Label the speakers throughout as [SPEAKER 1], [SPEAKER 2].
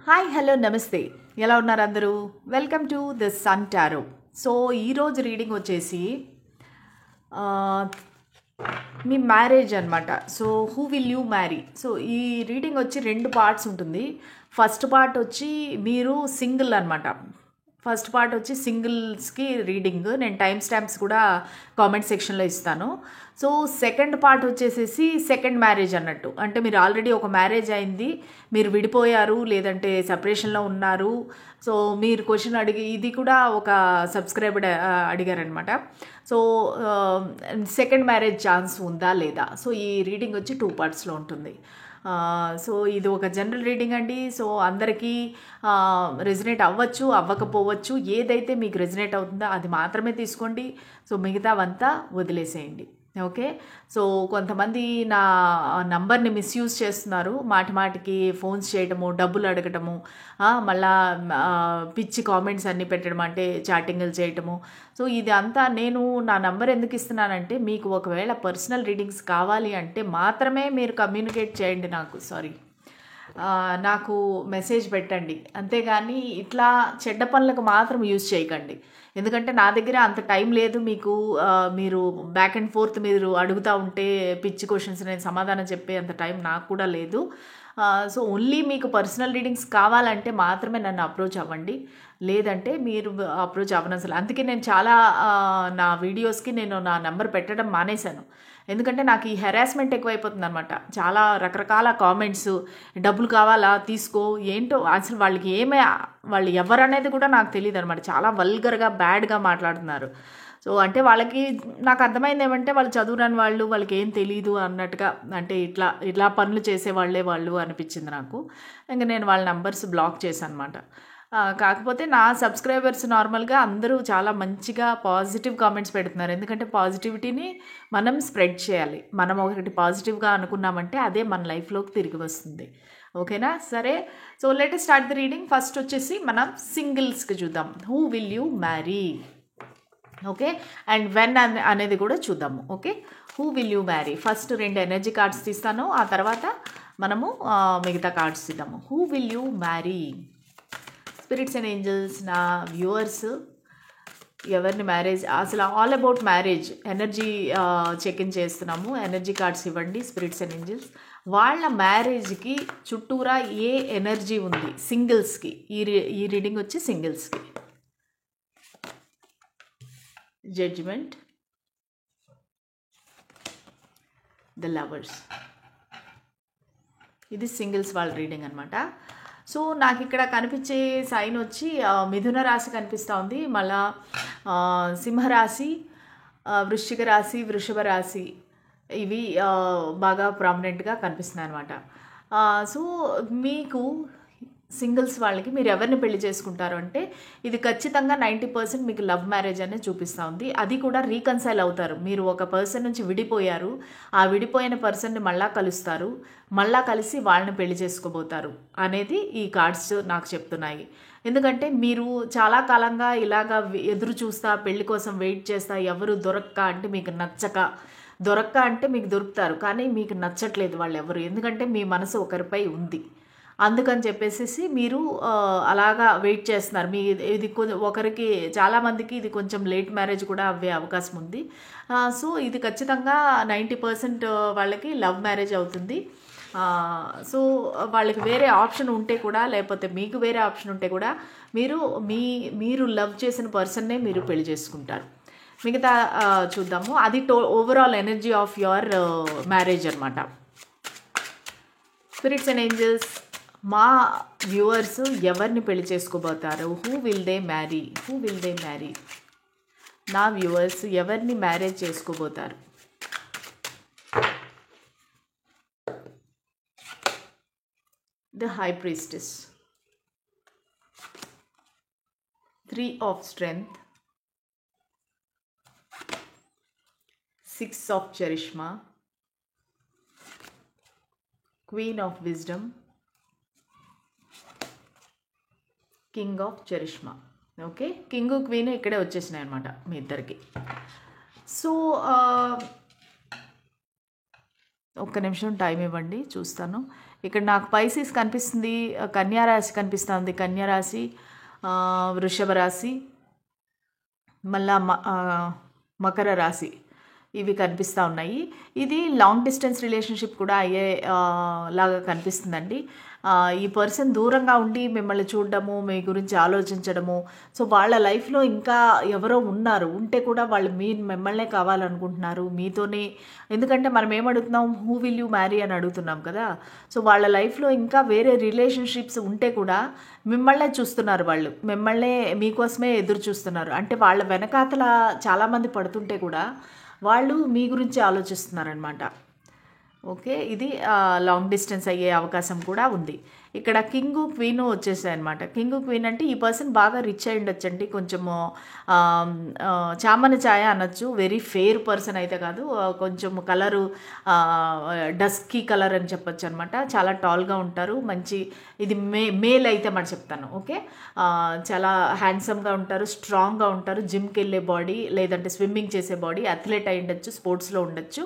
[SPEAKER 1] Hi hello నమస్తే, ఎలా ఉన్నారు అందరూ? Welcome to the sun tarot. So ఈరోజు రీడింగ్ వచ్చేసి ఆ, మీ మ్యారేజ్ అనమాట. So who will you marry? So ఈ రీడింగ్ వచ్చి 2 పార్ట్స్ ఉంటుంది. ఫస్ట్ పార్ట్ వచ్చి మీరు సింగిల్ అనమాట. ఫస్ట్ పార్ట్ వచ్చి సింగిల్స్కి రీడింగ్. నేను టైం స్టాంప్స్ కూడా కామెంట్ సెక్షన్లో ఇస్తాను. సో సెకండ్ పార్ట్ వచ్చేసేసి సెకండ్ మ్యారేజ్ అన్నట్టు. అంటే మీరు ఆల్రెడీ ఒక మ్యారేజ్ అయింది, మీరు విడిపోయారు, లేదంటే సెపరేషన్లో ఉన్నారు. సో మీరు క్వశ్చన్ అడిగి, ఇది కూడా ఒక సబ్స్క్రైబర్ అడిగారనమాట. సో సెకండ్ మ్యారేజ్ ఛాన్స్ ఉందా లేదా? సో ఈ రీడింగ్ వచ్చి 2 పార్ట్స్లో ఉంటుంది. సో ఇది ఒక జనరల్ రీడింగ్ అండి. సో అందరికీ రెజినేట్ అవ్వచ్చు, అవ్వకపోవచ్చు. ఏదైతే మీకు రెజినేట్ అవుతుందో అది మాత్రమే తీసుకోండి. సో మిగతావంతా వదిలేసేయండి. ఓకే. సో కొంతమంది నా నంబర్ని మిస్యూజ్ చేస్తున్నారు. మాటికి ఫోన్స్ చేయటము, డబ్బులు అడగటము, మళ్ళా పిచ్చి కామెంట్స్ అన్నీ పెట్టడం, అంటే చాటింగ్లు చేయటము. సో ఇది అంతా నేను నా నంబర్ ఎందుకు ఇస్తున్నానంటే, మీకు ఒకవేళ పర్సనల్ రీడింగ్స్ కావాలి అంటే మాత్రమే మీరు కమ్యూనికేట్ చేయండి నాకు మెసేజ్ పెట్టండి. అంతేగాని ఇట్లా చెడ్డ పనులకు మాత్రం యూజ్ చేయకండి. ఎందుకంటే నా దగ్గర అంత టైం లేదు. మీరు బ్యాక్ అండ్ ఫోర్త్ మీరు అడుగుతూ ఉంటే పిచ్చి క్వశ్చన్స్ నేను సమాధానం చెప్పే అంత టైం నాకు కూడా లేదు. సో ఓన్లీ మీకు పర్సనల్ రీడింగ్స్ కావాలంటే మాత్రమే నన్ను అప్రోచ్ అవ్వండి. లేదంటే మీరు అప్రోచ్ అవ్వనసలు. అందుకే నేను చాలా నా వీడియోస్కి నేను నా నెంబర్ పెట్టడం మానేశాను. ఎందుకంటే నాకు ఈ హెరాస్మెంట్ ఎక్కువైపోతుంది అనమాట. చాలా రకరకాల కామెంట్స్, డబ్బులు కావాలా తీసుకో, ఏంటో అసలు వాళ్ళు ఎవరనేది కూడా నాకు తెలియదు అనమాట. చాలా వల్గర్గా బ్యాడ్గా మాట్లాడుతున్నారు. సో అంటే వాళ్ళకి నాకు అర్థమైంది ఏమంటే, వాళ్ళు చదువురాని వాళ్ళు, వాళ్ళకి ఏం తెలియదు అన్నట్టుగా, అంటే ఇట్లా పనులు చేసేవాళ్ళే వాళ్ళు అనిపించింది నాకు. ఇంకా నేను వాళ్ళ నంబర్స్ బ్లాక్ చేశాను అనమాట. కాకపోతే నా సబ్స్క్రైబర్స్ నార్మల్గా అందరూ చాలా మంచిగా పాజిటివ్ కామెంట్స్ పెడుతున్నారు. ఎందుకంటే పాజిటివిటీని మనం స్ప్రెడ్ చేయాలి. మనం ఒకటి పాజిటివ్గా అనుకున్నామంటే అదే మన లైఫ్లోకి తిరిగి వస్తుంది. ఓకేనా? సరే. So let start the reading. First వచ్చేసి మనం సింగిల్స్కి చూద్దాం. Who will you marry? Okay. And when అనేది కూడా చూద్దాము. Okay. Who will you marry? First 2 energy cards తీస్తాను, ఆ తర్వాత మనము మిగతా కార్డ్స్ తీద్దాము. Who will you marry? Spirits and angels, నా వ్యూవర్స్ ఎవరిని మ్యారేజ్, అసలు all about marriage energy check in చేస్తున్నాము. ఎనర్జీ కార్డ్స్ ఇవ్వండి స్పిరిట్స్ అండ్ ఏంజల్స్. వాళ్ళ మ్యారేజ్కి చుట్టూరా ఏ ఎనర్జీ ఉంది సింగిల్స్కి? ఈ రీడింగ్ వచ్చి సింగిల్స్కి. Judgement, the lovers. ఇది సింగిల్స్ వాళ్ళ రీడింగ్ అనమాట. సో నాకు ఇక్కడ కనిపించే సైన్ వచ్చి మిథున రాశి కనిపిస్తూ ఉంది. మళ్ళా సింహరాశి, వృశ్చిక రాశి, వృషభ రాశి, ఇవి బాగా ప్రామినెంట్గా కనిపిస్తున్నాయి అనమాట. సో మీకు సింగిల్స్ వాళ్ళకి మీరు ఎవరిని పెళ్లి చేసుకుంటారు అంటే, ఇది ఖచ్చితంగా 90% మీకు లవ్ మ్యారేజ్ అనేది చూపిస్తూ ఉంది. అది కూడా రీకన్సైల్ అవుతారు. మీరు ఒక పర్సన్ నుంచి విడిపోయారు, ఆ విడిపోయిన పర్సన్ని మళ్ళా కలుస్తారు, మళ్ళా కలిసి వాళ్ళని పెళ్లి చేసుకోబోతారు అనేది ఈ కార్డ్స్ నాకు చెప్తున్నాయి. ఎందుకంటే మీరు చాలా కాలంగా ఇలాగా ఎదురు చూస్తా, పెళ్లి కోసం వెయిట్ చేస్తా, ఎవరు దొరక్క అంటే మీకు నచ్చక, దొరక్క అంటే మీకు దొరుకుతారు కానీ మీకు నచ్చట్లేదు వాళ్ళు ఎవరు. ఎందుకంటే మీ మనసు ఒకరిపై ఉంది, అందుకని చెప్పేసి మీరు అలాగా వెయిట్ చేస్తున్నారు. ఇది ఒకరికి, చాలామందికి ఇది కొంచెం లేట్ మ్యారేజ్ కూడా అవ్వే అవకాశం ఉంది. సో ఇది ఖచ్చితంగా 90% వాళ్ళకి లవ్ మ్యారేజ్ అవుతుంది. సో వాళ్ళకి వేరే ఆప్షన్ ఉంటే కూడా, లేకపోతే మీకు వేరే ఆప్షన్ ఉంటే కూడా మీరు లవ్ చేసిన పర్సన్నే మీరు పెళ్లి చేసుకుంటారు. మిగతా చూద్దాము. అది overall energy of your marriage అనమాట. స్పిరిట్స్ అండ్ ఏంజల్స్, మా వ్యూవర్స్ ఎవరిని పెళ్లి చేసుకోబోతారు? Who will they marry? Who will they marry? నా వ్యూవర్స్ ఎవరిని మ్యారేజ్ చేసుకోబోతారు? The high priestess, 3 of strength, 6 of charisma, queen of wisdom, king of charisma. Okay. King queen ఇక్కడే వచ్చేసినాయి అనమాట మీ ఇద్దరికి. సో ఒక్క నిమిషం టైం ఇవ్వండి, చూస్తాను. ఇక్కడ నాకు పైసెస్ కనిపిస్తుంది, కన్యారాశి కనిపిస్తుంది, కన్యారాశి, వృషభ రాశి, మళ్ళా మకర రాశి ఇవి కనిపిస్తూ ఉన్నాయి. ఇది లాంగ్ డిస్టెన్స్ రిలేషన్షిప్ కూడా అయ్యే లాగా కనిపిస్తుందండి. ఈ పర్సన్ దూరంగా ఉండి మిమ్మల్ని చూడడము, మీ గురించి ఆలోచించడము. సో వాళ్ళ లైఫ్లో ఇంకా ఎవరో ఉన్నారు, ఉంటే కూడా వాళ్ళు మిమ్మల్నే కావాలనుకుంటున్నారు మీతోనే. ఎందుకంటే మనం ఏమడుగుతున్నాం, హూ విల్ యూ మ్యారీ అని అడుగుతున్నాం కదా. సో వాళ్ళ లైఫ్లో ఇంకా వేరే రిలేషన్షిప్స్ ఉంటే కూడా మిమ్మల్నే చూస్తున్నారు, వాళ్ళు మిమ్మల్నే మీకోసమే ఎదురు చూస్తున్నారు. అంటే వాళ్ళ వెనకాతల చాలామంది పడుతుంటే కూడా వాళ్ళు మీ గురించి ఆలోచిస్తున్నారనమాట. ఓకే, ఇది లాంగ్ డిస్టెన్స్ అయ్యే అవకాశం కూడా ఉంది. ఇక్కడ కింగు క్వీను వచ్చేసాయి అనమాట. కింగు క్వీన్ అంటే ఈ పర్సన్ బాగా రిచ్ అయి ఉండొచ్చండి, కొంచెము చామన ఛాయ అనొచ్చు. వెరీ ఫెయిర్ పర్సన్ అయితే కాదు, కొంచెం కలరు డస్కీ కలర్ అని చెప్పొచ్చు అనమాట. చాలా టాల్గా ఉంటారు, మంచి ఇది మేల్ అయితే మాట చెప్తాను. ఓకే, చాలా హ్యాండ్సమ్గా ఉంటారు, స్ట్రాంగ్గా ఉంటారు, జిమ్కి వెళ్ళే బాడీ లేదంటే స్విమ్మింగ్ చేసే బాడీ, అథ్లెట్ అయి ఉండొచ్చు, స్పోర్ట్స్లో ఉండొచ్చు.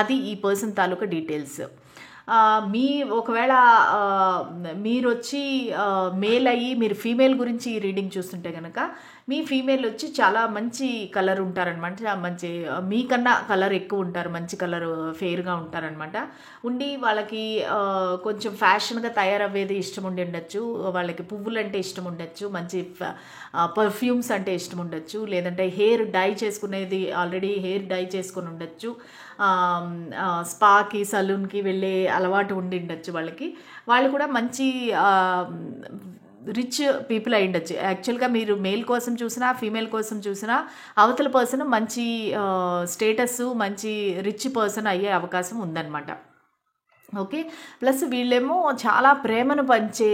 [SPEAKER 1] అది ఈ పర్సన్ తాలూకా డీటెయిల్స్. ఒకవేళ మీరు వచ్చి మేల్ అయ్యి మీరు ఫీమేల్ గురించి ఈ రీడింగ్ చూస్తుంటే కనుక మీ ఫీమేల్ వచ్చి చాలా మంచి కలర్ ఉంటారనమాట. మంచి మీకన్నా కలర్ ఎక్కువ ఉంటారు, మంచి కలర్ ఫెయిర్గా ఉంటారనమాట. ఉండి వాళ్ళకి కొంచెం ఫ్యాషన్గా తయారయ్యేది ఇష్టం ఉండి ఉండొచ్చు, వాళ్ళకి పువ్వులు అంటే ఇష్టం ఉండొచ్చు, మంచి పర్ఫ్యూమ్స్ అంటే ఇష్టం ఉండొచ్చు, లేదంటే హెయిర్ డై చేసుకునేది ఆల్రెడీ హెయిర్ డై చేసుకుని ఉండొచ్చు, స్పాకి సలూన్కి వెళ్ళే అలవాటు ఉండి ఉండొచ్చు వాళ్ళకి. వాళ్ళు కూడా మంచి రిచ్ పీపుల్ అయి ఉండొచ్చు. యాక్చువల్గా మీరు మేల్ కోసం చూసినా ఫీమేల్ కోసం చూసినా అవతల పర్సన్ మంచి స్టేటస్, మంచి రిచ్ పర్సన్ అయ్యే అవకాశం ఉందన్నమాట. ఓకే, ప్లస్ వీళ్ళేమో చాలా ప్రేమను పంచే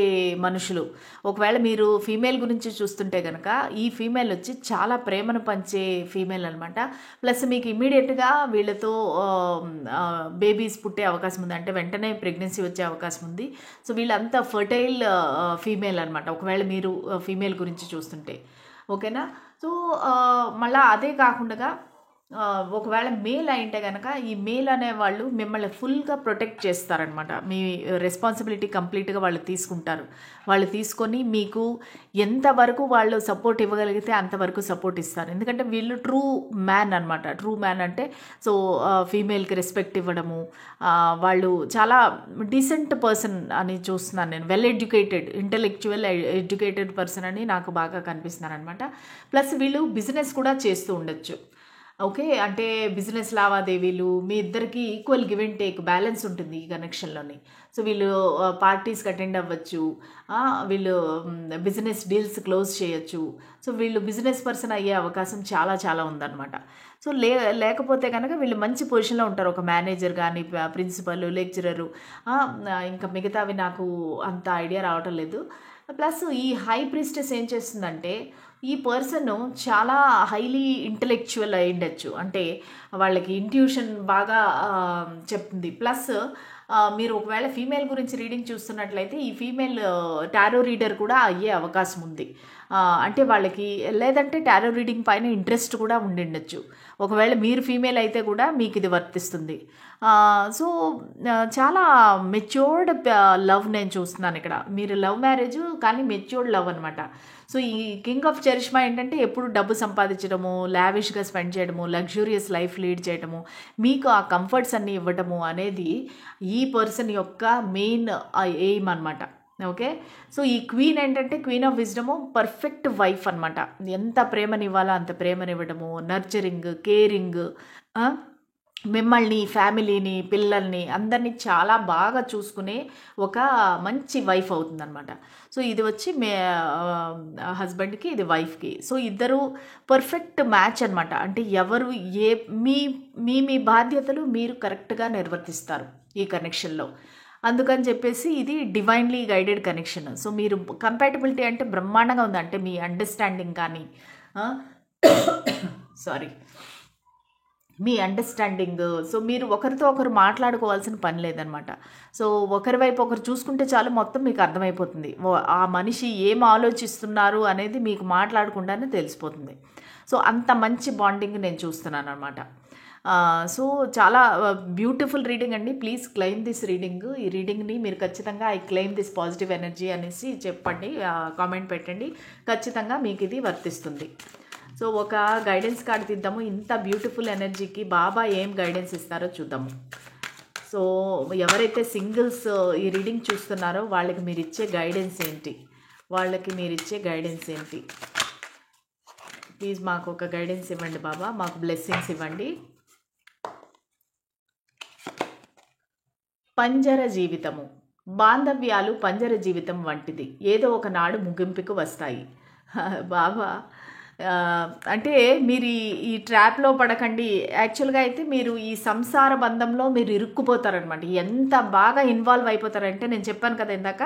[SPEAKER 1] మనుషులు. ఒకవేళ మీరు ఫీమేల్ గురించి చూస్తుంటే కనుక ఈ ఫీమేల్ వచ్చి చాలా ప్రేమను పంచే ఫీమేల్ అనమాట. ప్లస్ మీకు ఇమ్మీడియట్గా వీళ్ళతో బేబీస్ పుట్టే అవకాశం ఉంది, అంటే వెంటనే ప్రెగ్నెన్సీ వచ్చే అవకాశం ఉంది. సో వీళ్ళంతా ఫర్టైల్ ఫీమేల్ అనమాట, ఒకవేళ మీరు ఫీమేల్ గురించి చూస్తుంటే. ఓకేనా. సో మళ్ళీ అదే కాకుండా ఒకవేళ మేల్ అయింటే కనుక ఈ మేల్ అనేవాళ్ళు మిమ్మల్ని ఫుల్గా ప్రొటెక్ట్ చేస్తారనమాట. మీ రెస్పాన్సిబిలిటీ కంప్లీట్గా వాళ్ళు తీసుకుంటారు. వాళ్ళు తీసుకొని మీకు ఎంతవరకు వాళ్ళు సపోర్ట్ ఇవ్వగలిగితే అంతవరకు సపోర్ట్ ఇస్తారు. ఎందుకంటే వీళ్ళు ట్రూ మ్యాన్ అనమాట. ట్రూ మ్యాన్ అంటే సో ఫీమేల్కి రెస్పెక్ట్ ఇవ్వడము, వాళ్ళు చాలా డీసెంట్ పర్సన్ అని చూస్తున్నాను నేను. Well educated, intellectual educated person అని నాకు బాగా కనిపిస్తున్నారు అనమాట. ప్లస్ వీళ్ళు బిజినెస్ కూడా చేస్తూ ఉండొచ్చు. ఓకే, అంటే బిజినెస్ లావాదేవీలు మీ ఇద్దరికి equal give and take balance ఉంటుంది ఈ కనెక్షన్లోని. సో వీళ్ళు పార్టీస్కి అటెండ్ అవ్వచ్చు, వీళ్ళు బిజినెస్ డీల్స్ క్లోజ్ చేయొచ్చు. సో వీళ్ళు బిజినెస్ పర్సన్ అయ్యే అవకాశం చాలా చాలా ఉందన్నమాట. సో లేకపోతే కనుక వీళ్ళు మంచి పొజిషన్లో ఉంటారు, ఒక మేనేజర్ కానీ, ప్రిన్సిపల్, లెక్చరరు, ఇంకా మిగతావి నాకు అంత ఐడియా రావటం లేదు. ప్లస్ ఈ హై ప్రీస్టెస్ ఏం చేస్తుందంటే ఈ పర్సన్ చాలా హైలీ ఇంటెలెక్చువల్ అయి ఉండొచ్చు, అంటే వాళ్ళకి ఇంట్యూషన్ బాగా చెప్తుంది. ప్లస్ మీరు ఒకవేళ ఫీమేల్ గురించి రీడింగ్ చూస్తున్నట్లయితే ఈ ఫీమేల్ టారో రీడర్ కూడా అయ్యే అవకాశం ఉంది. అంటే వాళ్ళకి లేదంటే టారో రీడింగ్ పైన ఇంట్రెస్ట్ కూడా ఉండిండొచ్చు. ఒకవేళ మీరు ఫీమేల్ అయితే కూడా మీకు ఇది వర్తిస్తుంది. సో చాలా మెచ్యూర్డ్ లవ్ నేను చూస్తున్నాను ఇక్కడ. మీరు లవ్ మ్యారేజ్ కానీ మెచ్యూర్డ్ లవ్ అనమాట. సో ఈ కింగ్ ఆఫ్ చరిష్మా ఏంటంటే ఎప్పుడు డబ్బు సంపాదించడము, లావిష్గా స్పెండ్ చేయడము, లగ్జూరియస్ లైఫ్ లీడ్ చేయడము, మీకు ఆ కంఫర్ట్స్ అన్నీ ఇవ్వడము అనేది ఈ పర్సన్ యొక్క మెయిన్ ఎయిమ్ అనమాట. ఓకే, సో ఈ క్వీన్ ఏంటంటే క్వీన్ ఆఫ్ విజ్డము, పర్ఫెక్ట్ వైఫ్ అనమాట. ఎంత ప్రేమనివ్వాలో అంత ప్రేమనివ్వడము, నర్చరింగ్, కేరింగ్, మిమ్మల్ని, ఫ్యామిలీని, పిల్లల్ని అందరినీ చాలా బాగా చూసుకునే ఒక మంచి వైఫ్ అవుతుందన్నమాట. సో ఇది వచ్చి హస్బెండ్కి, ఇది వైఫ్కి. సో ఇద్దరు పర్ఫెక్ట్ మ్యాచ్ అనమాట. అంటే ఎవరు మీ బాధ్యతలు మీరు కరెక్ట్గా నిర్వర్తిస్తారు ఈ కనెక్షన్లో. అందుకని చెప్పేసి ఇది డివైన్లీ గైడెడ్ కనెక్షన్. సో మీరు కంపాటబిలిటీ అంటే బ్రహ్మాండంగా ఉంది. అంటే మీ అండర్స్టాండింగ్ కానీ మీ అండర్స్టాండింగ్, సో మీరు ఒకరితో ఒకరు మాట్లాడుకోవాల్సిన పని లేదనమాట. సో ఒకరి వైపు ఒకరు చూసుకుంటే చాలు, మొత్తం మీకు అర్థమైపోతుంది ఆ మనిషి ఏం ఆలోచిస్తున్నారు అనేది మీకు మాట్లాడకుండానే తెలిసిపోతుంది. సో అంత మంచి బాండింగ్ నేను చూస్తున్నాను అనమాట. సో చాలా బ్యూటిఫుల్ రీడింగ్ అండి. Please claim this reading. ఈ రీడింగ్ని మీరు ఖచ్చితంగా I claim this positive energy అనేసి చెప్పండి, కామెంట్ పెట్టండి. ఖచ్చితంగా మీకు ఇది వర్తిస్తుంది. సో ఒక గైడెన్స్ కార్డ్ తీద్దాము. ఇంత బ్యూటిఫుల్ ఎనర్జీకి బాబా ఏం గైడెన్స్ ఇస్తారో చూద్దాము. సో ఎవరైతే సింగిల్స్ ఈ రీడింగ్ చూస్తున్నారో వాళ్ళకి మీరు ఇచ్చే గైడెన్స్ ఏంటి, ప్లీజ్ మాకు ఒక గైడెన్స్ ఇవ్వండి బాబా, మాకు బ్లెస్సింగ్స్ ఇవ్వండి. పంజర జీవితము, బాంధవ్యాలు పంజర జీవితం వంటిది, ఏదో ఒకనాడు ముగింపుకు వస్తాయి. బాబా అంటే మీరు ఈ ట్రాప్లో పడకండి. యాక్చువల్గా అయితే మీరు ఈ సంసార బంధంలో మీరు ఇరుక్కుపోతారనమాట. ఎంత బాగా ఇన్వాల్వ్ అయిపోతారంటే, నేను చెప్పాను కదా ఇందాక.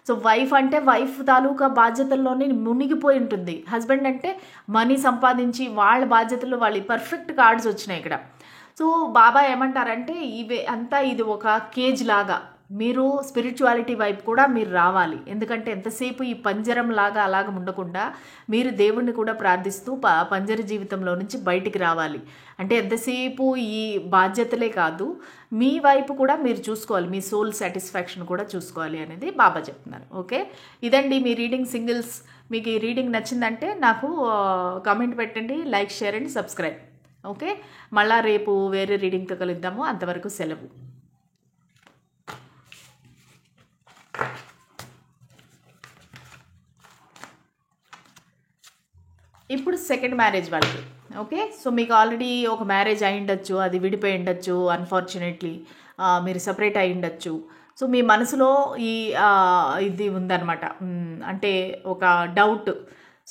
[SPEAKER 1] సో వైఫ్ అంటే వైఫ్ తాలూకా బాధ్యతల్లోనే మునిగిపోయి ఉంటుంది. హస్బెండ్ అంటే మనీ సంపాదించి వాళ్ళ బాధ్యతలు, వాళ్ళ పర్ఫెక్ట్ కార్డ్స్ వచ్చినాయి ఇక్కడ. సో బాబా ఏమంటారంటే ఇది ఒక కేజ్ లాగా మీరు స్పిరిచువాలిటీ వైపు కూడా మీరు రావాలి. ఎందుకంటే ఎంతసేపు ఈ పంజరం లాగా అలాగ ఉండకుండా మీరు దేవుణ్ణి కూడా ప్రార్థిస్తూ పంజర జీవితంలో నుంచి బయటికి రావాలి. అంటే ఎంతసేపు ఈ బాధ్యతలే కాదు, మీ వైపు కూడా మీరు చూసుకోవాలి, మీ సోల్ సాటిస్ఫాక్షన్ కూడా చూసుకోవాలి అనేది బాబా చెప్తున్నారు. ఓకే, ఇదండి మీ రీడింగ్. సింగిల్స్ మీకు ఈ రీడింగ్ నచ్చిందంటే నాకు కామెంట్ పెట్టండి, like, share and subscribe. Okay, మళ్ళా రేపు వేరే రీడింగ్తో కలుద్దాము. అంతవరకు సెలవు. ఇప్పుడు సెకండ్ మ్యారేజ్ వాళ్ళకి. ఓకే, సో మీకు ఆల్రెడీ ఒక మ్యారేజ్ అయి ఉండొచ్చు, అది విడిపోయి ఉండొచ్చు, అన్ఫార్చునేట్లీ మీరు సపరేట్ అయి ఉండొచ్చు. సో మీ మనసులో ఇది ఉందన్నమాట, అంటే ఒక డౌట్.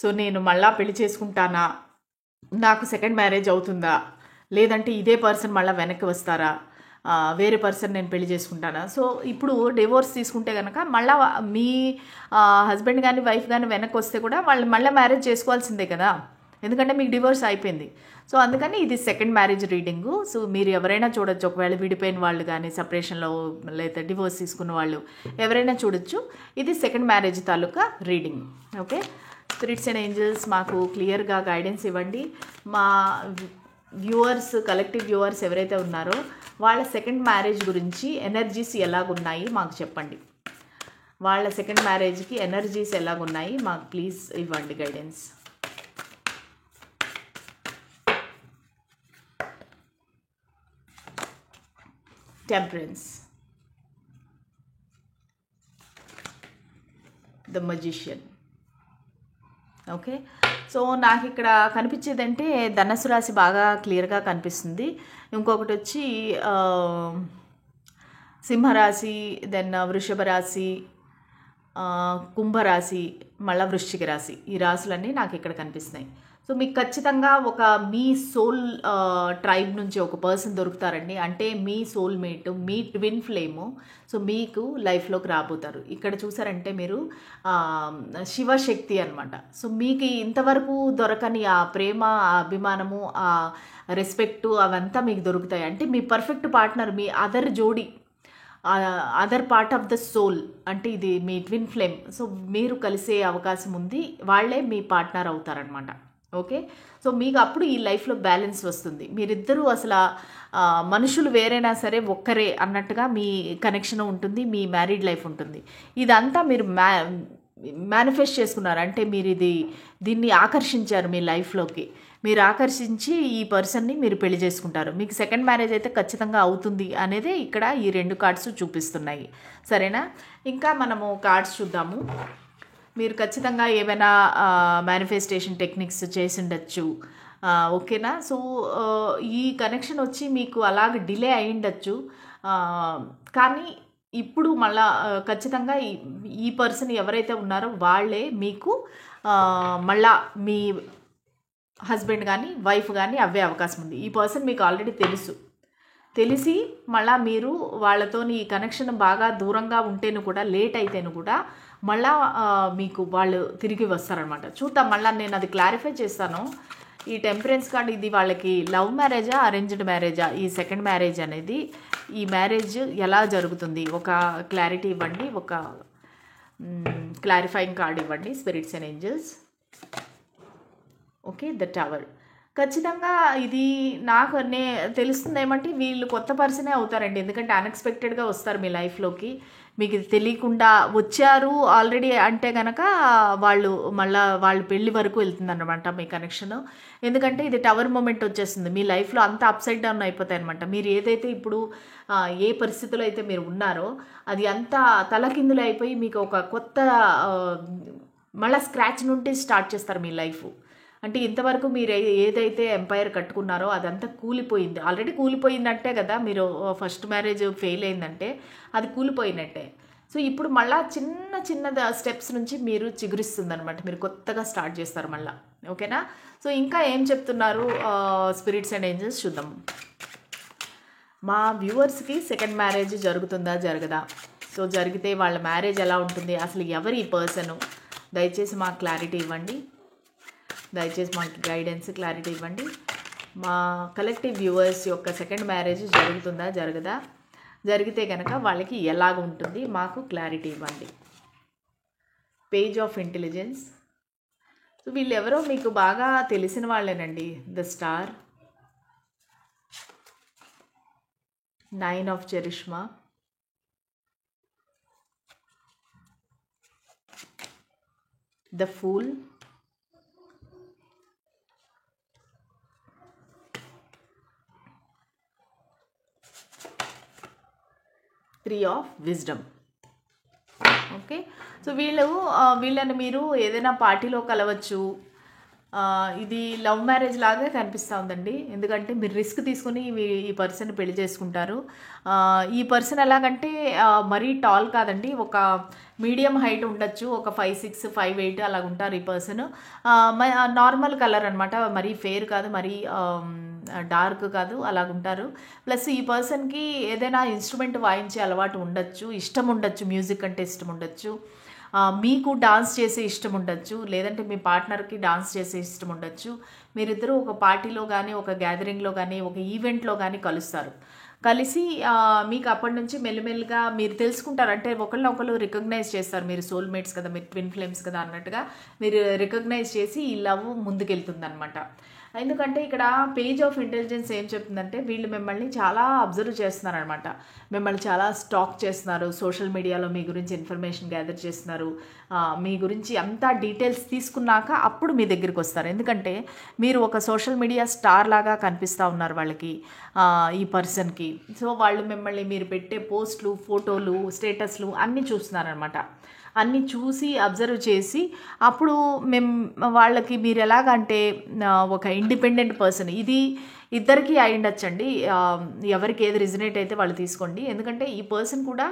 [SPEAKER 1] సో నేను మళ్ళీ పెళ్లి చేసుకుంటానా, నాకు సెకండ్ మ్యారేజ్ అవుతుందా, లేదంటే ఇదే పర్సన్ మళ్ళీ వెనక్కి వస్తారా, వేరే పర్సన్ నేను పెళ్లి చేసుకుంటానా. సో ఇప్పుడు డివోర్స్ తీసుకుంటే కనుక మళ్ళీ మీ హస్బెండ్ కానీ వైఫ్ కానీ వెనక్కి వస్తే కూడా వాళ్ళు మళ్ళీ మ్యారేజ్ చేసుకోవాల్సిందే కదా, ఎందుకంటే మీకు డివోర్స్ అయిపోయింది. సో అందుకని ఇది సెకండ్ మ్యారేజ్ రీడింగు. సో మీరు ఎవరైనా చూడొచ్చు, ఒకవేళ విడిపోయిన వాళ్ళు కానీ, సపరేషన్లో లేదా డివోర్స్ తీసుకున్న వాళ్ళు ఎవరైనా చూడొచ్చు. ఇది second marriage taluka reading. Okay, spirits and angels మాకు క్లియర్గా గైడెన్స్ ఇవ్వండి. మా వ్యూవర్స్, కలెక్టివ్ వ్యూవర్స్ ఎవరైతే ఉన్నారో వాళ్ళ సెకండ్ మ్యారేజ్ గురించి ఎనర్జీస్ ఎలాగున్నాయి మాకు చెప్పండి. వాళ్ళ సెకండ్ మ్యారేజ్కి ఎనర్జీస్ ఎలాగున్నాయి మాకు ప్లీజ్ ఇవ్వండి guidance. Temperance, the magician. Okay, so నాకు ఇక్కడ కనిపించేది అంటే ధనుసు రాశి బాగా క్లియర్గా కనిపిస్తుంది. ఇంకొకటి వచ్చి సింహరాశి, దెన్ వృషభ రాశి, కుంభరాశి, మళ్ళీ వృశ్చిక రాశి. ఈ రాశులన్నీ నాకు ఇక్కడ కనిపిస్తున్నాయి. సో మీకు ఖచ్చితంగా ఒక మీ సోల్ ట్రైబ్ నుంచి ఒక పర్సన్ దొరుకుతారండి. అంటే మీ సోల్మేట్, మీ ట్విన్ ఫ్లేము. సో మీకు లైఫ్లోకి రాబోతారు. ఇక్కడ చూసారంటే మీరు శివశక్తి అనమాట. సో మీకు ఇంతవరకు దొరకని ఆ ప్రేమ, ఆ అభిమానము, ఆ రెస్పెక్టు అవంతా మీకు దొరుకుతాయి. అంటే మీ పర్ఫెక్ట్ పార్ట్నర్, మీ అదర్ జోడి, other part of the soul, అంటే ఇది మీ ట్విన్ ఫ్లేమ్. సో మీరు కలిసే అవకాశం ఉంది, వాళ్ళే మీ పార్ట్నర్ అవుతారనమాట. ఓకే, సో మీకు అప్పుడు ఈ లైఫ్లో బ్యాలెన్స్ వస్తుంది. మీరిద్దరూ అసలు మనుషులు వేరైనా సరే ఒక్కరే అన్నట్టుగా మీ కనెక్షన్ ఉంటుంది, మీ మ్యారీడ్ లైఫ్ ఉంటుంది. ఇదంతా మీరు మేనిఫెస్ట్ చేసుకున్నారు. అంటే మీరు దీన్ని ఆకర్షించారు మీ లైఫ్లోకి. మీరు ఆకర్షించి ఈ పర్సన్ని మీరు పెళ్లి చేసుకుంటారు. మీకు సెకండ్ మ్యారేజ్ అయితే ఖచ్చితంగా అవుతుంది అనేది ఇక్కడ ఈ రెండు కార్డ్స్ చూపిస్తున్నాయి. సరేనా, ఇంకా మనము కార్డ్స్ చూద్దాము. మీరు ఖచ్చితంగా ఏమైనా మేనిఫెస్టేషన్ టెక్నిక్స్ చేసి ఉండొచ్చు. ఓకేనా, సో ఈ కనెక్షన్ వచ్చి మీకు అలాగ డిలే అయి ఉండొచ్చు. కానీ ఇప్పుడు మళ్ళా ఖచ్చితంగా ఈ పర్సన్ ఎవరైతే ఉన్నారో వాళ్ళే మీకు మళ్ళా మీ హస్బెండ్ కానీ వైఫ్ కానీ అవ్వే అవకాశం ఉంది. ఈ పర్సన్ మీకు ఆల్రెడీ తెలిసి మళ్ళీ మీరు వాళ్ళతోని ఈ కనెక్షన్ బాగా దూరంగా ఉంటేను కూడా, లేట్ అయితేను కూడా మళ్ళా మీకు వాళ్ళు తిరిగి వస్తారనమాట. చూద్దాం, మళ్ళీ నేను అది క్లారిఫై చేస్తాను. ఈ టెంపరెన్స్ కార్డ్ ఇది వాళ్ళకి లవ్ మ్యారేజా, అరేంజ్డ్ మ్యారేజా, ఈ సెకండ్ మ్యారేజ్ అనేది, ఈ మ్యారేజ్ ఎలా జరుగుతుంది, ఒక క్లారిటీ ఇవ్వండి. ఒక క్లారిఫైయింగ్ కార్డ్ ఇవ్వండి spirits and angels. Okay, the tower. ఖచ్చితంగా ఇది నాకు తెలుస్తుంది ఏమంటే వీళ్ళు కొత్త పర్సనే అవుతారండి. ఎందుకంటే అన్ఎక్స్పెక్టెడ్గా వస్తారు మీ లైఫ్లోకి. మీకు ఇది తెలియకుండా వచ్చారు ఆల్రెడీ అంటే కనుక వాళ్ళు పెళ్లి వరకు వెళ్తుందన్నమాట మీ కనెక్షన్. ఎందుకంటే ఇది టవర్ మూమెంట్ వచ్చేస్తుంది. మీ లైఫ్లో అంతా అప్ సైడ్ డౌన్ అయిపోతాయి అనమాట. మీరు ఏదైతే ఇప్పుడు ఏ పరిస్థితిలో అయితే మీరు ఉన్నారో అది అంతా తలకిందులు అయిపోయి మీకు ఒక కొత్త మళ్ళీ స్క్రాచ్ నుండి స్టార్ట్ చేస్తారు మీ లైఫ్. అంటే ఇంతవరకు మీరు ఏదైతే ఎంపైర్ కట్టుకున్నారో అదంతా కూలిపోయింది. ఆల్రెడీ కూలిపోయిందంటే కదా, మీరు ఫస్ట్ మ్యారేజ్ ఫెయిల్ అయిందంటే అది కూలిపోయినట్టే. సో ఇప్పుడు మళ్ళీ చిన్న స్టెప్స్ నుంచి మీరు చిగురిస్తుంది అనమాట. మీరు కొత్తగా స్టార్ట్ చేస్తారు మళ్ళీ. ఓకేనా? సో ఇంకా ఏం చెప్తున్నారు స్పిరిట్స్ అండ్ ఏంజల్స్ చూద్దాం. మా వ్యూవర్స్కి సెకండ్ మ్యారేజ్ జరుగుతుందా జరగదా? సో జరిగితే వాళ్ళ మ్యారేజ్ ఎలా ఉంటుంది, అసలు ఎవరు ఈ పర్సను, దయచేసి మాకు క్లారిటీ ఇవ్వండి. దయచేసి మాకు గైడెన్స్ క్లారిటీ ఇవ్వండి. మా కలెక్టివ్ వ్యూవర్స్ యొక్క సెకండ్ మ్యారేజ్ జరుగుతుందా జరగదా? జరిగితే కనుక వాళ్ళకి ఎలాగ ఉంటుంది మాకు క్లారిటీ ఇవ్వండి. Page of intelligence. సో వీళ్ళు ఎవరో మీకు బాగా తెలిసిన వాళ్ళేనండి. The star, 9 of charisma, the fool, 3 of wisdom. Okay, so వీళ్ళని మీరు ఏదైనా పార్టీలో కలవచ్చు. ఇది లవ్ మ్యారేజ్ లాగా కనిపిస్తూ ఉందండి. ఎందుకంటే మీరు రిస్క్ తీసుకుని ఈ పర్సన్ పెళ్లి చేసుకుంటారు. ఈ పర్సన్ ఎలాగంటే మరీ టాల్ కాదండి, ఒక మీడియం హైట్ ఉండొచ్చు, ఒక 5'6", 5'8" అలాగ ఉంటారు ఈ పర్సన్. నార్మల్ కలర్ అనమాట, మరీ ఫేర్ కాదు, మరీ డార్క్ కాదు, అలాగుంటారు. ప్లస్ ఈ పర్సన్కి ఏదైనా ఇన్స్ట్రుమెంట్ వాయించే అలవాటు ఉండొచ్చు, ఇష్టం ఉండొచ్చు, మ్యూజిక్ అంటే ఇష్టం ఉండొచ్చు, మీకు డాన్స్ చేసే ఇష్టం ఉండొచ్చు, లేదంటే మీ పార్ట్నర్కి డాన్స్ చేసే ఇష్టం ఉండొచ్చు. మీరిద్దరూ ఒక పార్టీలో కానీ, ఒక గ్యాదరింగ్లో కానీ, ఒక ఈవెంట్లో కానీ కలుస్తారు. కలిసి మీకు అప్పటి నుంచి మెల్లిమెల్లిగా మీరు తెలుసుకుంటారు. అంటే ఒకళ్ళు రికగ్నైజ్ చేస్తారు, మీరు సోల్మేట్స్ కదా, మీరు ట్విన్ ఫ్లేమ్స్ కదా అన్నట్టుగా మీరు రికగ్నైజ్ చేసి ఈ లవ్ ముందుకెళ్తుంది అనమాట. ఎందుకంటే ఇక్కడ పేజ్ ఆఫ్ ఇంటెలిజెన్స్ ఏం చెప్తుందంటే వీళ్ళు మిమ్మల్ని చాలా అబ్జర్వ్ చేస్తున్నారనమాట. మిమ్మల్ని చాలా స్టాక్ చేస్తున్నారు, సోషల్ మీడియాలో మీ గురించి ఇన్ఫర్మేషన్ గ్యాదర్ చేస్తున్నారు. మీ గురించి అంతా డీటెయిల్స్ తీసుకున్నాక అప్పుడు మీ దగ్గరికి వస్తారు. ఎందుకంటే మీరు ఒక సోషల్ మీడియా స్టార్ లాగా కనిపిస్తూ ఉన్నారు వాళ్ళకి, ఈ పర్సన్కి. సో వాళ్ళు మిమ్మల్ని మీరు పెట్టే పోస్టులు, ఫోటోలు, స్టేటస్లు అన్నీ చూస్తున్నారనమాట. అన్నీ చూసి అబ్జర్వ్ చేసి అప్పుడు వాళ్ళకి మీరు ఎలాగంటే ఒక ఇండిపెండెంట్ పర్సన్, ఇది ఇద్దరికీ అయి ఉండొచ్చండి. ఎవరికి ఏది రిజనేట్ అయితే వాళ్ళు తీసుకోండి. ఎందుకంటే ఈ పర్సన్ కూడా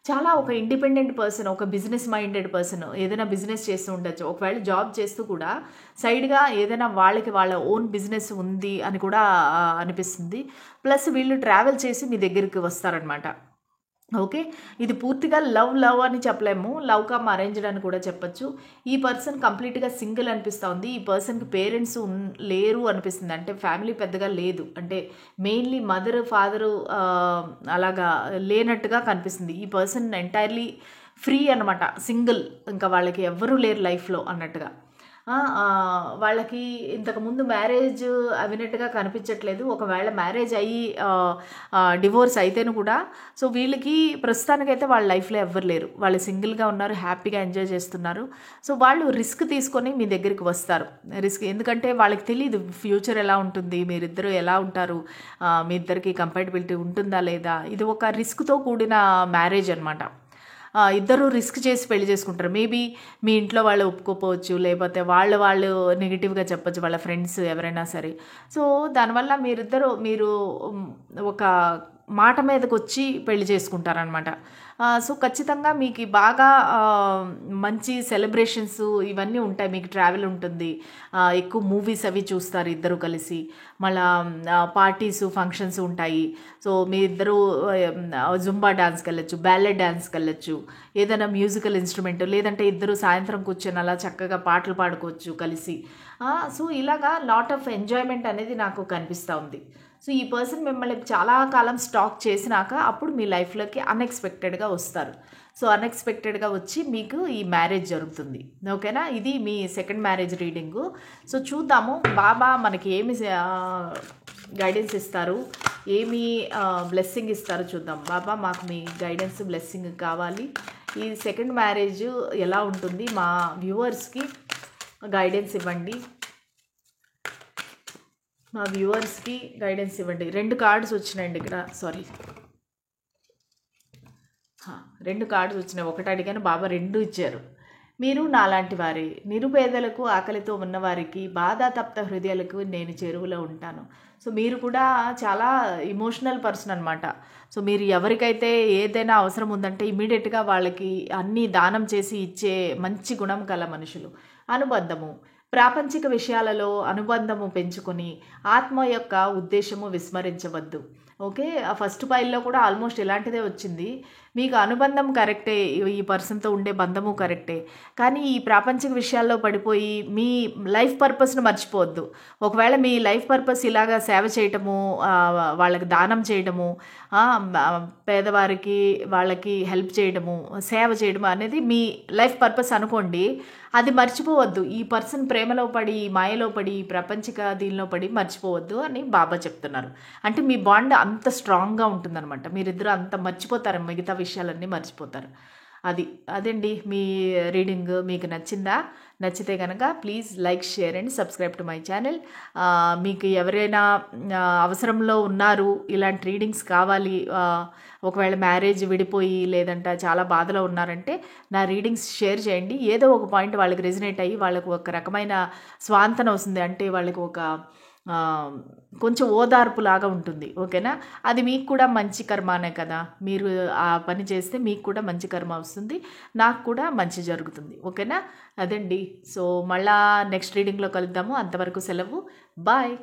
[SPEAKER 1] చాలా ఒక ఇండిపెండెంట్ పర్సన్, ఒక బిజినెస్ మైండెడ్ పర్సన్. ఏదైనా బిజినెస్ చేస్తూ ఉండొచ్చు, ఒకవేళ జాబ్ చేస్తూ కూడా సైడ్గా ఏదైనా వాళ్ళ ఓన్ బిజినెస్ ఉంది అని కూడా అనిపిస్తుంది. ప్లస్ వీళ్ళు ట్రావెల్ చేసి మీ దగ్గరికి వస్తారనమాట. ఓకే, ఇది పూర్తిగా లవ్ అని చెప్పలేము, లవ్ కమ్ అరేంజ్డ్ అని కూడా చెప్పచ్చు. ఈ పర్సన్ కంప్లీట్గా సింగిల్ అనిపిస్తూ ఉంది. ఈ పర్సన్కి పేరెంట్స్ లేరు అనిపిస్తుంది, అంటే ఫ్యామిలీ పెద్దగా లేదు, అంటే మెయిన్లీ మదర్ ఫాదరు అలాగా లేనట్టుగా కనిపిస్తుంది. ఈ పర్సన్ ఎంటైర్లీ ఫ్రీ అనమాట, సింగిల్, ఇంకా వాళ్ళకి ఎవ్వరూ లేరు లైఫ్లో అన్నట్టుగా. వాళ్ళకి ఇంతకుముందు మ్యారేజ్ అవినట్టుగా కనిపించట్లేదు. ఒకవేళ మ్యారేజ్ అయ్యి డివోర్స్ అయితేను కూడా సో వీళ్ళకి ప్రస్తుతానికైతే వాళ్ళ లైఫ్లో ఎవ్వరు లేరు, వాళ్ళు సింగిల్గా ఉన్నారు, హ్యాపీగా ఎంజాయ్ చేస్తున్నారు. సో వాళ్ళు రిస్క్ తీసుకొని మీ దగ్గరికి వస్తారు. రిస్క్ ఎందుకంటే వాళ్ళకి తెలియదు ఫ్యూచర్ ఎలా ఉంటుంది, మీరిద్దరూ ఎలా ఉంటారు, మీ ఇద్దరికి కంపాటబిలిటీ ఉంటుందా లేదా. ఇది ఒక రిస్క్తో కూడిన మ్యారేజ్ అనమాట. ఇద్దరు రిస్క్ చేసి పెళ్లి చేసుకుంటారు. మేబీ మీ ఇంట్లో వాళ్ళు ఒప్పుకోపోవచ్చు, లేకపోతే వాళ్ళు నెగిటివ్గా చెప్పచ్చు, వాళ్ళ ఫ్రెండ్స్ ఎవరైనా సరే. సో దానివల్ల మీరు ఒక మాట మీదకి వచ్చి పెళ్లి చేసుకుంటారనమాట. సో ఖచ్చితంగా మీకు బాగా మంచి సెలబ్రేషన్స్ ఇవన్నీ ఉంటాయి, మీకు ట్రావెల్ ఉంటుంది, ఎక్కువ మూవీస్ అవి చూస్తారు ఇద్దరు కలిసి, మళ్ళా పార్టీసు ఫంక్షన్స్ ఉంటాయి. సో మీ ఇద్దరు జుంబా డాన్స్కి వెళ్ళచ్చు, బ్యాలెట్ డాన్స్కి వెళ్ళచ్చు, ఏదైనా మ్యూజికల్ ఇన్స్ట్రుమెంట్, లేదంటే ఇద్దరు సాయంత్రం కూర్చొని అలా చక్కగా పాటలు పాడుకోవచ్చు కలిసి. సో ఇలాగా లాట్ ఆఫ్ ఎంజాయ్మెంట్ అనేది నాకు కనిపిస్తూ ఉంది. సో ఈ పర్సన్ మిమ్మల్ని చాలా కాలం స్టాక్ చేసినాక అప్పుడు మీ లైఫ్లోకి అన్ఎక్స్పెక్టెడ్గా వస్తారు. సో అన్ఎక్స్పెక్టెడ్గా వచ్చి మీకు ఈ మ్యారేజ్ జరుగుతుంది. ఓకేనా, ఇది మీ సెకండ్ మ్యారేజ్ రీడింగు. సో చూద్దాము బాబా మనకి ఏమి గైడెన్స్ ఇస్తారు, ఏమి బ్లెస్సింగ్ ఇస్తారో చూద్దాం. బాబా మాకు మీ గైడెన్స్ బ్లెస్సింగ్ కావాలి. ఈ సెకండ్ మ్యారేజ్ ఎలా ఉంటుంది, మా వ్యూవర్స్కి గైడెన్స్ ఇవ్వండి. మా వ్యూవర్స్కి గైడెన్స్ ఇవ్వండి. 2 కార్డ్స్ వచ్చినాయండి ఇక్కడ, సారీ 2 కార్డ్స్ వచ్చినాయి. ఒకటి అడిగాను, బాబా 2 ఇచ్చారు. మీరు నాలాంటి వారే, నిరుపేదలకు ఆకలితో ఉన్నవారికి బాధాతప్త హృదయాలకు నేను చెరువులో ఉంటాను. సో మీరు కూడా చాలా ఇమోషనల్ పర్సన్ అనమాట. సో మీరు ఎవరికైతే ఏదైనా అవసరం ఉందంటే ఇమీడియట్గా వాళ్ళకి అన్నీ దానం చేసి ఇచ్చే మంచి గుణం కల మనుషులు. అనుబంధము, ప్రాపంచిక విషయాలలో అనుబంధము పెంచుకొని ఆత్మ యొక్క ఉద్దేశము విస్మరించవద్దు. ఓకే, ఆ ఫస్ట్ ఫైల్లో కూడా ఆల్మోస్ట్ ఇలాంటిదే వచ్చింది. మీకు అనుబంధం కరెక్టే, ఈ పర్సన్తో ఉండే బంధము కరెక్టే, కానీ ఈ ప్రాపంచిక విషయాల్లో పడిపోయి మీ లైఫ్ పర్పస్ను మర్చిపోవద్దు. ఒకవేళ మీ లైఫ్ పర్పస్ ఇలాగా సేవ చేయటము, వాళ్ళకి దానం చేయడము, పేదవారికి వాళ్ళకి హెల్ప్ చేయడము, సేవ చేయడము అనేది మీ లైఫ్ పర్పస్ అనుకోండి. అది మర్చిపోవద్దు. ఈ పర్సన్ ప్రేమలో పడి, మాయలో పడి, ప్రపంచిక దీనిలో పడి మర్చిపోవద్దు అని బాబా చెప్తున్నారు. అంటే మీ బాండ్ అంత స్ట్రాంగ్గా ఉంటుందన్నమాట. మీరిద్దరూ అంత మర్చిపోతారు, మిగతా విషయాలన్నీ మర్చిపోతారు. అదండి మీ రీడింగ్. మీకు నచ్చిందా? నచ్చితే కనుక please like, share and subscribe to my channel. మీకు ఎవరైనా అవసరంలో ఉన్నారు, ఇలాంటి రీడింగ్స్ కావాలి, ఒకవేళ మ్యారేజ్ విడిపోయి లేదంటే చాలా బాధలో ఉన్నారంటే నా రీడింగ్స్ షేర్ చేయండి. ఏదో ఒక పాయింట్ వాళ్ళకి రెజినేట్ అయ్యి వాళ్ళకు ఒక రకమైన స్వాంతన వస్తుంది, అంటే వాళ్ళకి ఒక కొంచెం ఓదార్పు లాగా ఉంటుంది. ఓకేనా, అది మీకు కూడా మంచి కర్మానే కదా. మీరు ఆ పని చేస్తే మీకు కూడా మంచి కర్మ వస్తుంది, నాకు కూడా మంచి జరుగుతుంది. ఓకేనా, అదండి. సో మళ్ళా నెక్స్ట్ రీడింగ్లో కలుద్దాము. అంతవరకు సెలవు, బాయ్.